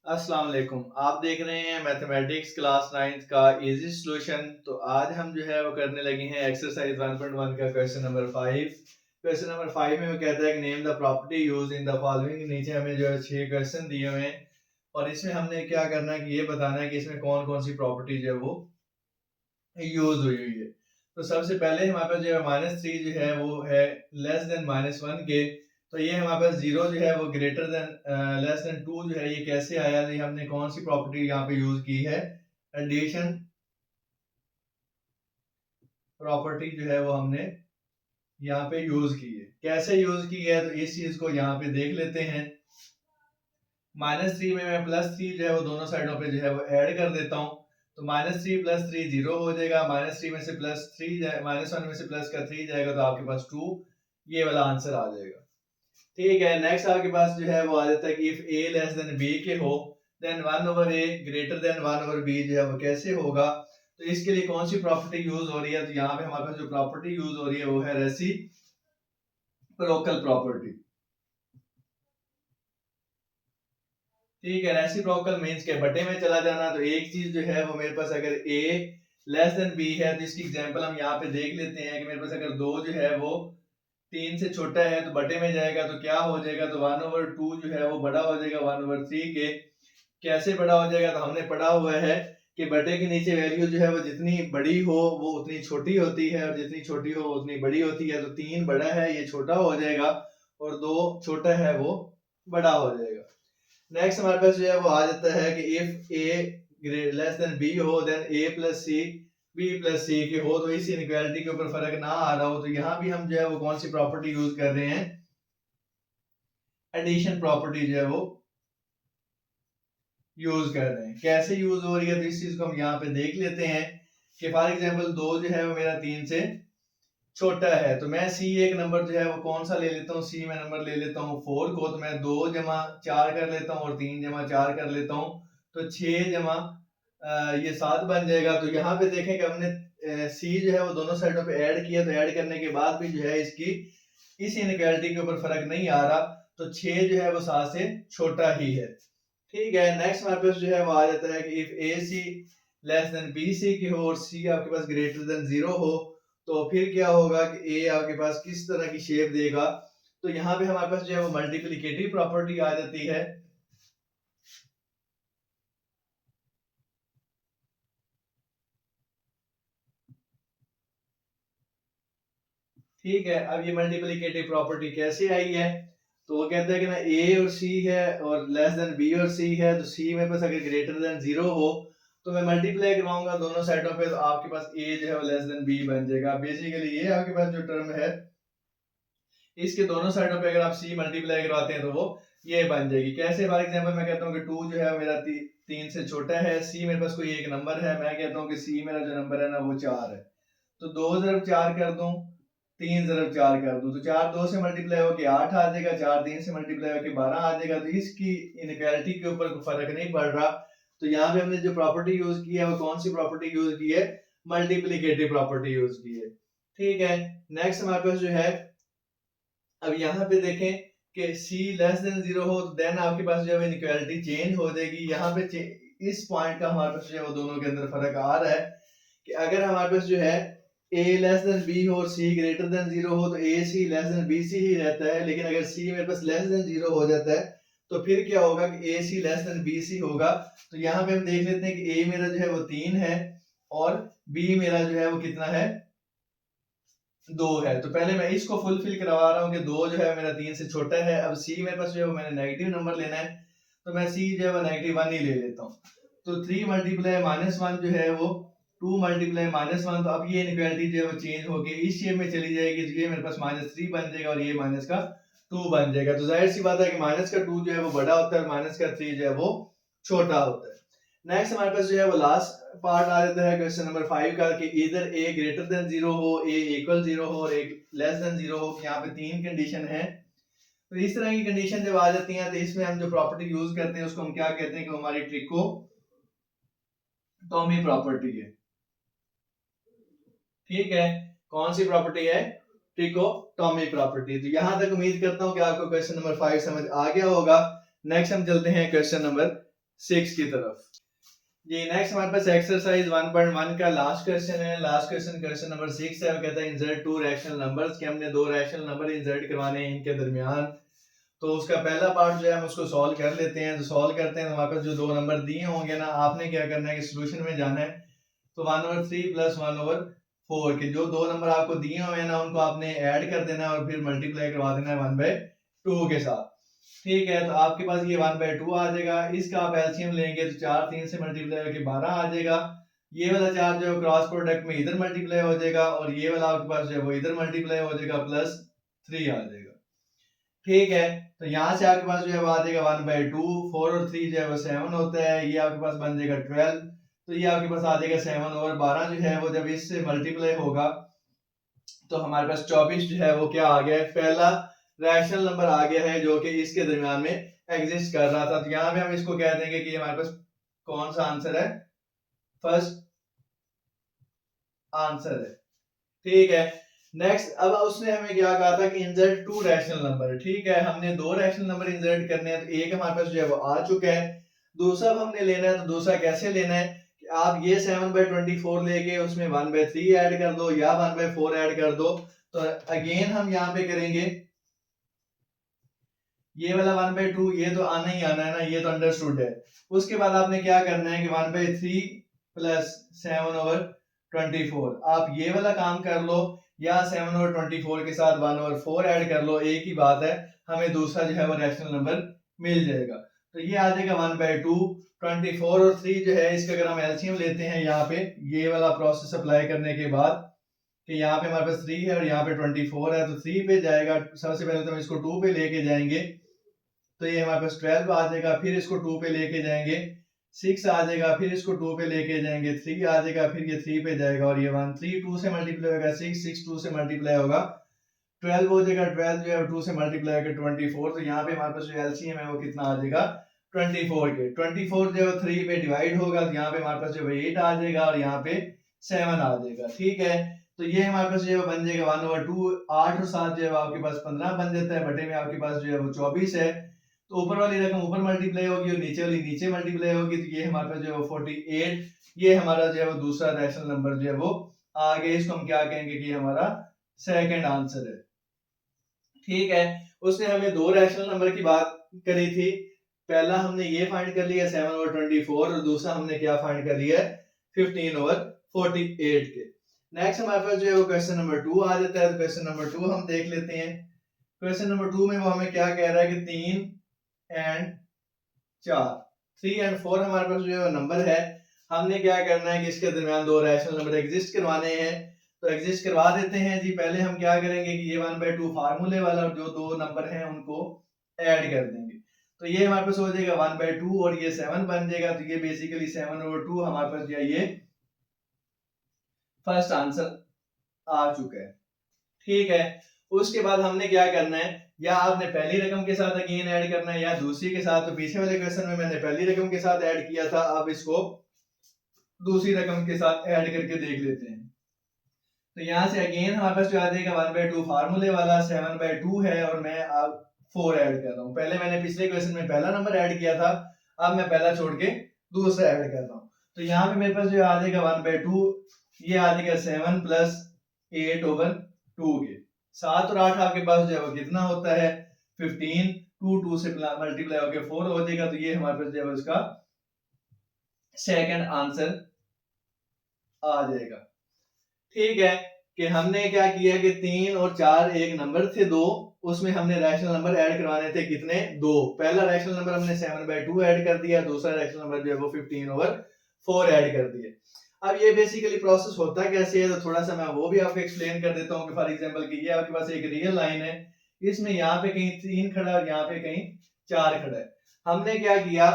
अस्सलाम वालेकुम। आप देख रहे हैं मैथमेटिक्स क्लास 9th का इजी सॉल्यूशन। तो आज हम जो है वो करने लगे हैं एक्सरसाइज 1.1 का क्वेश्चन नंबर 5। क्वेश्चन नंबर 5 में वो कहता है कि name the property use in the following. नीचे हमें जो है 6 क्वेश्चन दिए हुए हैं और इसमें हमने क्या करना है कि ये बताना है कि इसमें कौन कौन सी प्रॉपर्टी जो है वो यूज हुई हुई है। तो सबसे पहले हमारे पास जो है -3 जो है वो है लेस देन -1 के। तो ये हमारे पास 0 जो है वो ग्रेटर देन लेस देन 2 जो है ये कैसे आया, तो ये हमने कौन सी प्रॉपर्टी यहाँ पे यूज की है, एडिशन प्रॉपर्टी जो है वो हमने यहाँ पे यूज की है। कैसे यूज की है तो इस चीज को यहाँ पे देख लेते हैं। -3 में मैं +3 जो है वो दोनों साइडों पे जो है वो ऐड कर देता हूँ। तो -3 + 3 0 हो जाएगा। -3 में से +3 -1 में से प्लस का 3 जाएगा तो आपके पास 2, ये वाला आंसर आ जाएगा। ठीक है, नेक्स्ट आपके पास जो है वो आ जाता है कि if a less than b के हो then 1/a greater than 1/b जो है वो कैसे होगा। तो इसके लिए कौन सी प्रॉपर्टी यूज हो रही है, तो यहाँ पे हमारे पास जो प्रॉपर्टी यूज हो रही है वो है रेसिप्रोकल प्रॉपर्टी। ठीक है, रेसिप्रोकल मींस के बटे में चला जाना। तो एक चीज जो है वो मेरे पास अगर a लेस देन b है तो इसकी एग्जांपल हम यहाँ पे देख लेते हैं कि मेरे पास अगर 2 जो है वो 3 से छोटा है तो बटे में जाएगा तो क्या हो जाएगा, तो 1/2 जो है वो बड़ा हो जाएगा 1/3 के। कैसे बड़ा हो जाएगा, तो हमने पढ़ा हुआ है कि बटे के नीचे वैल्यू जो है वो जितनी बड़ी हो वो उतनी छोटी होती है और जितनी छोटी हो वो उतनी बड़ी होती है। तो 3 बड़ा है ये छोटा हो जाएगा और 2 छोटा है वो बड़ा हो जाएगा। नेक्स्ट हमारे पास जो है वो आ जाता है कि if a less than b हो then a plus c b plus c के हो, तो इस इनइक्वालिटी के ऊपर फर्क ना आ रहा हो तो यहाँ भी हम जो है वो कौन सी प्रॉपर्टी यूज कर रहे हैं, एडिशन प्रॉपर्टी जो है वो यूज कर रहे हैं। कैसे यूज हो रही है तो इस चीज को हम यहाँ पे देख लेते हैं कि फॉर एग्जांपल 2 जो है वो मेरा 3 से छोटा है। तो मैं सी एक नंबर जो है वो कौन सा ले लेता हूँ, सी में नंबर ले लेता हूँ 4 को। तो मैं 2 जमा 4 कर लेता हूँ और 3 जमा 4 कर लेता हूँ तो 6 जमा ये 7 बन जाएगा। तो यहाँ पे देखें कि हमने सी जो है वो दोनों साइडों पे ऐड किया, तो ऐड करने के बाद भी जो है इसकी इस इनइक्वालिटी के ऊपर फर्क नहीं आ रहा। तो 6 जो है वो 7 से छोटा ही है। ठीक है, नेक्स्ट हमारे पास जो है वो आ जाता है कि if A C less than B C की हो और सी आपके पास ग्रेटर देन 0 हो, तो फिर क्या होगा कि ए आपके पास किस तरह की शेप देगा। तो यहाँ पे हमारे पास जो है वो मल्टीप्लिकेटिव प्रॉपर्टी आ जाती है। ठीक है, अब ये मल्टीप्लिकेटिव प्रॉपर्टी कैसे आई है, तो वो कहता है कि ना ए और सी है और लेस देन बी और सी है। तो सी में पास अगर ग्रेटर देन 0 हो तो मैं मल्टीप्लाई करवाऊंगा दोनों साइडों पे, तो आपके पास ए जो है वो लेस देन बी बन जाएगा। बेसिकली ये आपके पास जो टर्म है इसके दोनों साइडों पे अगर आप सी मल्टीप्लाई करवाते हैं तो वो ये बन जाएगी। कैसे, फॉर एग्जांपल मैं कहता हूँ कि 2 जो है मेरा 3 से छोटा है, सी मेरे पास कोई एक नंबर है, मैं कहता हूँ कि सी मेरा जो नंबर है ना वो 4 है। तो 2 ज़रब 4 कर दूं, 3 ज़रब 4 कर दूं, तो 4 2 से मल्टीप्लाई होके 8 आ जाएगा, 4 3 से मल्टीप्लाई होके 12 आ जाएगा। तो इसकी इनइक्वालिटी के ऊपर कोई फर्क नहीं पड़ रहा। तो यहाँ पे हमने जो प्रॉपर्टी यूज की है वो कौन सी प्रॉपर्टी यूज की है, मल्टीप्लिकेटिव प्रॉपर्टी यूज की है। ठीक है, नेक्स्ट हमारे पास जो है, अब यहाँ पे देखें कि c लेस देन 0 हो तो देन आपके पास जो है इनइक्वालिटी चेंज हो जाएगी। यहाँ पे इस पॉइंट का हमारे पास जो है वो दोनों के अंदर फर्क आ रहा है कि अगर हमारे पास जो है a लेस देन b हो और c ग्रेटर देन 0 हो तो a c less than b c ही रहता है। लेकिन अगर c मेरे पास लेस देन 0 हो जाता है तो फिर क्या होगा कि a c less than b c होगा। तो यहाँ पे हम देख लेते हैं कि a मेरा जो है वो 3 है और b मेरा जो है वो कितना है, 2 है। तो पहले मैं इसको फुलफिल करवा रहा हूँ कि 2 जो है मेरा 3 से छोटा है। अब c मेरे पास जो है वो मैंने नेगेटिव नंबर लेना है तो मैं c जो है वो -1 ही ले लेता हूँ। तो 3 मल्टीप्लाई -1 जो है वो 2 मल्टीप्लाई -1, तो अब ये इनइक्वालिटी जो है वो चेंज होके इस शेप में चली जाएगी। तो ये मेरे पास -3 बन जाएगा और ये -2 बन जाएगा। तो जाहिर सी बात है कि -2 जो है वो बड़ा होता है और -3 जो है वो छोटा होता है। नेक्स्ट हमारे पास जो है वो लास्ट पार्ट आ जाता है क्वेश्चन नंबर 5 का कि इधर a ग्रेटर देन 0 हो, a इक्वल 0 हो और a लेस देन 0 हो। यहाँ पे 3 कंडीशन है। तो इस तरह की कंडीशन जब आ जाती हैं तो इसमें हम जो प्रॉपर्टी यूज करते हैं उसको हम क्या कहते हैं कि हमारी ट्रिकोटॉमी प्रॉपर्टी है। ठीक है, कौन सी प्रॉपर्टी है, ट्रिकोटॉमी प्रॉपर्टी। तो यहां तक उम्मीद करता हूं कि आपको क्वेश्चन नंबर 5 समझ आ गया होगा। नेक्स्ट हम चलते हैं क्वेश्चन नंबर 6 की तरफ। जी नेक्स्ट हमारे पास एक्सरसाइज 1.1 का लास्ट क्वेश्चन है। लास्ट क्वेश्चन क्वेश्चन नंबर 6 है। वो कहता है इंसर्ट टू रैशनल नंबर्स, कि हमने दो रैशनल नंबर इंसर्ट करवाने हैं इनके दरमियान। तो उसका पहला पार्ट जो है हम उसको सॉल्व कर लेते हैं। तो सॉल्व करते हैं तो हमारे पास जो दो नंबर दिए होंगे ना, आपने क्या करना है कि सोल्यूशन में जाना है। तो 1/3 प्लस 1/4 के जो दो नंबर आपको दिए हुए हैं ना, उनको आपने ऐड कर देना है और फिर मल्टीप्लाई करवा देना है 1/2 के साथ। ठीक है, तो आपके पास ये 1/2 आ जाएगा। इसका आप एलसीएम लेंगे तो 4 3 से मल्टीप्लाई करके 12 आ जाएगा। ये वाला 4 जो है क्रॉस प्रोडक्ट में इधर मल्टीप्लाई हो जाएगा और ये वाला आपके पास जो है वो इधर मल्टीप्लाई हो जाएगा, प्लस 3 आ जाएगा। ठीक है, तो यहाँ से आपके पास जो है वो आ जाएगा 1/2। 4 और 3 जो है वो 7 होता है, ये आपके पास बन जाएगा 12। तो ये आपके पास आ जाएगा 7/12 जो है वो जब इससे मल्टीप्लाई होगा तो हमारे पास 24 जो है वो क्या आ गया है, पहला रैशनल नंबर आ गया है जो कि इसके दरमियान में एग्जिस्ट कर रहा था। तो यहाँ पे हम इसको कह देंगे कि हमारे पास कौन सा आंसर है, फर्स्ट आंसर है। ठीक है, नेक्स्ट अब उसने हमें क्या कहा था कि इंसर्ट टू रैशनल नंबर। ठीक है, हमने दो रैशनल नंबर इंसर्ट करने हैं। तो एक हमारे पास जो है वो आ चुका है, दूसरा हमने लेना है। तो दूसरा कैसे लेना है कि आप ये 7/24 लेके उसमें 1/3 ऐड कर दो या 1/4 ऐड कर दो। तो अगेन हम यहाँ पे करेंगे ये वाला 1/2, ये तो आना ही आना है ना, ये तो अंडरस्टूड है। उसके बाद आपने क्या करना है कि 1/3 प्लस 7/24 आप ये वाला काम कर लो, या 7/24 के साथ 1/4 ऐड कर लो, एक ही बात है। हमें दूसरा जो है वो रैशनल नंबर मिल जाएगा। तो ये आ जाएगा 1/2। 24 और 3 जो है इसका अगर हम एलसीएम लेते हैं यहाँ पे, ये वाला प्रोसेस अप्लाई करने के बाद कि यहाँ पे हमारे पास 3 है और यहाँ पे 24 है, तो 3 पे जाएगा। सबसे पहले तो हम इसको 2 पे लेके जाएंगे, तो ये हमारे पास 12 आ जाएगा। फिर इसको 2 पे लेके जाएंगे, 6 आ जाएगा। फिर इसको 2 पे लेके जाएंगे, 3 आ जाएगा। फिर ये 3 पे जाएगा और ये 1 3 2 से मल्टीप्लाई होगा, 6 6 2 से मल्टीप्लाई होगा, 12 हो जाएगा। 12 जो है 2 से मल्टीप्लाई करके 24। तो यहाँ पे हमारे पास जो एलसीएम है वो कितना आ जाएगा, 24 के। 24 जो है 3 पे डिवाइड होगा, तो यहाँ पे हमारे पास जो है 8 आ जाएगा और यहाँ पे 7 आ जाएगा। ठीक है, तो ये हमारे पास जो है बन जाएगा 1/2। 8 और 7 जो है आपके पास 15 बन जाता है, बटे में आपके पास जो है वो 24 है। तो ऊपर वाली रकम ऊपर मल्टीप्लाई होगी और नीचे वाली नीचे मल्टीप्लाई होगी। तो ये हमारे पास जो है 48, ये हमारा जो है वो दूसरा रैशनल नंबर जो है वो आ गया। इसको हम क्या कहेंगे कि हमारा सेकंड आंसर है। ठीक है, उसने हमें दो रैशनल नंबर की बात करी थी। पहला हमने ये फाइंड कर लिया 7/24 और दूसरा हमने क्या फाइंड कर लिया 15/48 के। नेक्स्ट हमारे पास जो है वो क्वेश्चन नंबर 2 आ जाता है। तो क्वेश्चन नंबर 2 हम देख लेते हैं। क्वेश्चन नंबर 2 में वो हमें क्या कह रहा है कि 3 एंड 4, 3 एंड 4 हमारे पास जो है नंबर है। हमने क्या करना है कि इसके दरमियान दो रैशनल नंबर एग्जिस्ट करवाने हैं। तो एग्जिस्ट करवा देते हैं जी। पहले हम क्या करेंगे कि ये 1/2 फार्मूले वाला और जो दो नंबर हैं उनको ऐड कर देंगे। तो ये हमारे पास हो जाएगा 1/2 और ये 7 बन जाएगा। तो ये बेसिकली 7/2 हमारे पास जो है ये फर्स्ट आंसर आ चुका है। ठीक है, उसके बाद हमने क्या करना है, या आपने पहली रकम के साथ अगेन ऐड करना है या दूसरी के साथ। तो पीछे वाले क्वेश्चन में मैंने पहली रकम के साथ ऐड किया था, अब इसको दूसरी रकम के साथ ऐड करके देख लेते हैं। तो यहाँ से अगेन हमारे पास जो आ जाएगा 1/2 फार्मूले वाला 7/2 है और मैं अब 4 ऐड कर रहा हूँ। पहले मैंने पिछले क्वेश्चन में पहला नंबर ऐड किया था, अब मैं पहला छोड़ के दूसरा ऐड कर रहा हूँ। तो यहाँ पे मेरे पास जो आ जाएगा 1/2, ये आ जाएगा 7 प्लस 8/2 के। 7 और 8 आपके पास जो है वो कितना होता है 15, 2 से मल्टीप्लाई होकर 4 हो जाएगा। तो ये हमारे पास जो है उसका सेकंड आंसर आ जाएगा। ठीक है, कि हमने क्या किया कि 3 और 4 एक नंबर थे दो, उसमें हमने रैशनल नंबर ऐड करवाने थे कितने, दो। पहला रैशनल नंबर हमने 7/2 ऐड कर दिया, दूसरा रैशनल नंबर जो है वो 15/4 ऐड कर दिया। अब ये बेसिकली प्रोसेस होता कैसे है, तो थोड़ा सा मैं वो भी आपको एक्सप्लेन कर देता हूँ कि फॉर एग्जांपल कि ये आपके पास एक रियल लाइन है, इसमें यहाँ पे कहीं 3 खड़ा है और यहाँ पे कहीं 4 खड़ा है। हमने क्या किया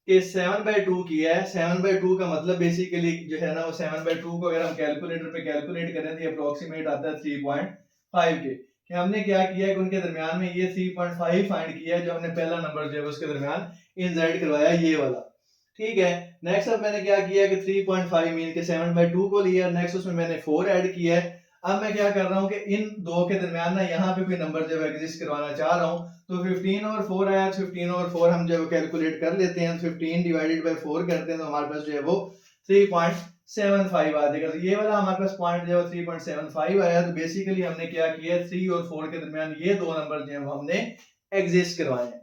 कि 7/2 किया है। 7/2 का मतलब बेसिकली जो है ना वो 7/2 को अगर हम कैलकुलेटर पे कैलकुलेट करें तो ये अप्रोक्सीमेट आता है 3.5 के। कि हमने क्या किया है कि उनके दरमियान में ये 3.5 फाइंड किया है, जो हमने पहला नंबर जो है उसके दरमियान इंसर्ट करवाया ये वाला। ठीक है, नेक्स्ट अब मैंने क्या किया कि 3.5 मीन के 7/2 को लिया, नेक्स्ट उसमें मैंने 4 ऐड किया है। अब मैं क्या कर रहा हूँ कि इन दो के दरमियान ना यहाँ पे कोई नंबर जो है एग्जिस्ट करवाना चाह रहा हूँ, तो 15 और 4 आया, 15 और 4 हम जो है कैलकुलेट कर लेते हैं, 15 डिवाइडेड बाय 4 करते हैं तो हमारे पास जो है वो 3.75 आ जाएगा। तो ये वाला हमारे पास पॉइंट जो है 3.75 आया। तो बेसिकली हमने क्या किया, 3 और 4 के दरमियान ये दो नंबर जो है वो हमने एग्जिस्ट करवाए हैं।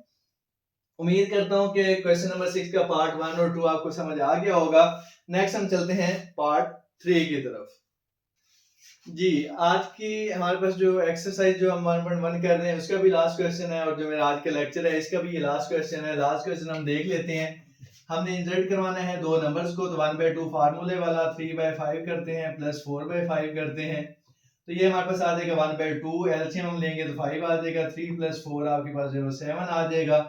उम्मीद करता हूँ कि क्वेश्चन नंबर 6 का पार्ट 1 और 2 आपको समझ आ गया होगा। नेक्स्ट हम चलते हैं पार्ट 3 की तरफ। जी, आज की हमारे पास जो एक्सरसाइज जो हम 1.1 कर रहे हैं उसका भी लास्ट क्वेश्चन है, और जो मेरा आज का लेक्चर है इसका भी ये लास्ट क्वेश्चन है। लास्ट क्वेश्चन हम देख लेते हैं। हमने इंसर्ट करवाना है दो नंबर्स को, तो 1/2 फार्मूले वाला 3/5 करते हैं प्लस 4/5 करते हैं, तो ये हमारे पास आ जाएगा 1/2। एलसीएम हम लेंगे तो 5 आ जाएगा, 3 + 4 आपके पास जो है 7 आ जाएगा।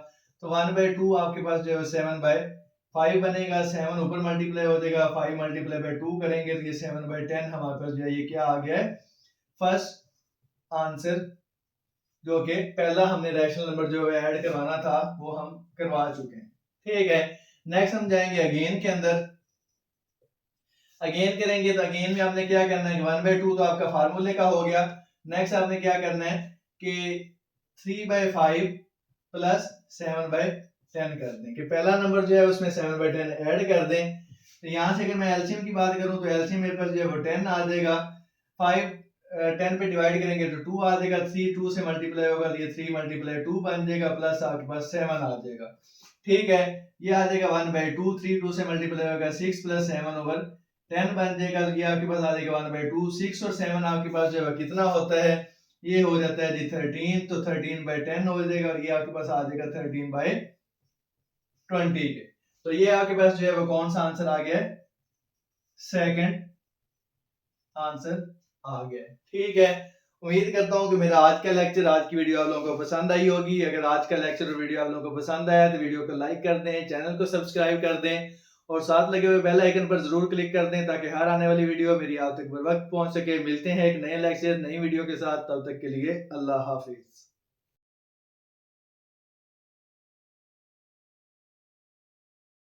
तो 1/2 आपके पास जो है 7/5 बनेगा, 7 ऊपर मल्टीप्लाई हो जाएगा, 5 × 2 करेंगे तो ये 7/10 हमारे पास जो है ये क्या आ गया है, फर्स्ट आंसर, जो कि पहला हमने रैशनल नंबर जो है ऐड करवाना था वो हम करवा चुके हैं। ठीक है, नेक्स्ट हम जाएंगे अगेन के अंदर। अगेन करेंगे तो अगेन में आपने क्या करना है कि 1/2 तो आपका फार्मूले का हो गया। नेक्स्ट आपने क्या करना है कि 3/5 प्लस 7/10 कर दें, कि पहला नंबर जो है उसमें 7/10 ऐड कर दें। तो यहाँ से अगर मैं एलसीएम की बात करूं तो एलसीएम मेरे पास जो है वो 10 आ जाएगा। 5 10 पे डिवाइड करेंगे तो 2 आ जाएगा, 3 2 से मल्टीप्लाई होगा तो ये 3 × 2 बन जाएगा, प्लस आपके पास 7 आ जाएगा। ठीक है, ये आ जाएगा 1/2, 3 2 से मल्टीप्लाई होगा 6 + 7/10 बन जाएगा। तो ये आपके पास आ जाएगा 1/2। 6 और 7 आपके पास जो है कितना होता है, ये हो जाता है जी 13, तो 13/10 हो जाएगा, और ये आपके पास आ जाएगा 13/20 के। तो ये आपके पास जो है वो कौन सा आंसर आ गया है, सेकंड आंसर आ गया है। ठीक है, उम्मीद करता हूँ कि मेरा आज का लेक्चर, आज की वीडियो आप लोगों को पसंद आई होगी। अगर आज का लेक्चर और वीडियो आप लोगों को पसंद आया तो वीडियो को लाइक कर दें, चैनल को सब्सक्राइब कर दें, और साथ लगे हुए बेल आइकन पर जरूर क्लिक कर दें ताकि हर आने वाली वीडियो मेरी आप तक बर वक्त पहुंच सके। मिलते हैं एक नए लेक्चर नई वीडियो के साथ, तब तक के लिए अल्लाह हाफिज।